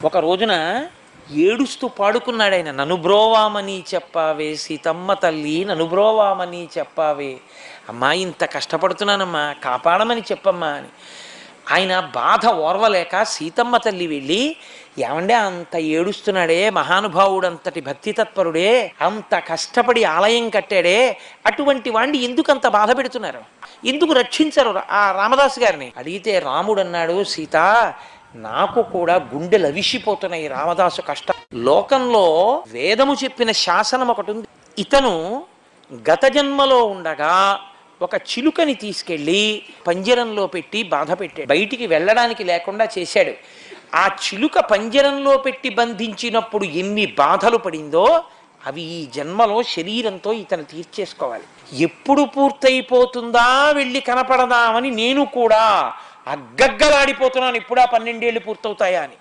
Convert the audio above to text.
ఒక రోజున ఏడుస్తూ పాడుకున్నాడు ఆయన. ననుబ్రోవామని చెప్పావే సీతమ్మ తల్లి, ననుబ్రోవామని చెప్పావే, అమ్మా ఇంత కష్టపడుతున్నానమ్మా కాపాడమని చెప్పమ్మా అని. ఆయన బాధ ఓర్వలేక సీతమ్మ తల్లి వెళ్ళి, ఏమండే అంత ఏడుస్తున్నాడే మహానుభావుడు, అంతటి భక్తి తత్పరుడే, అంత కష్టపడి ఆలయం కట్టాడే, అటువంటి వాణ్ణి ఎందుకు అంత బాధ పెడుతున్నారు, ఎందుకు రక్షించరు ఆ రామదాసు గారిని అడిగితే రాముడు అన్నాడు, సీత నాకు కూడా గుండెలు అవిసిపోతున్నాయి రామదాసు కష్టం. లోకంలో వేదము చెప్పిన శాసనం ఒకటి ఉంది. ఇతను గత జన్మలో ఉండగా ఒక చిలుకని తీసుకెళ్ళి పంజరంలో పెట్టి బాధ పెట్టాడు, బయటికి వెళ్ళడానికి లేకుండా చేశాడు. ఆ చిలుక పంజరంలో పెట్టి బంధించినప్పుడు ఎన్ని బాధలు పడిందో అవి ఈ జన్మలో శరీరంతో ఇతను తీర్చేసుకోవాలి. ఎప్పుడు పూర్తయిపోతుందా వెళ్ళి కనపడదామని నేను కూడా అగ్గగ్గలాడిపోతున్నాను, ఎప్పుడా 12 ఏళ్ళు పూర్తవుతాయా అని.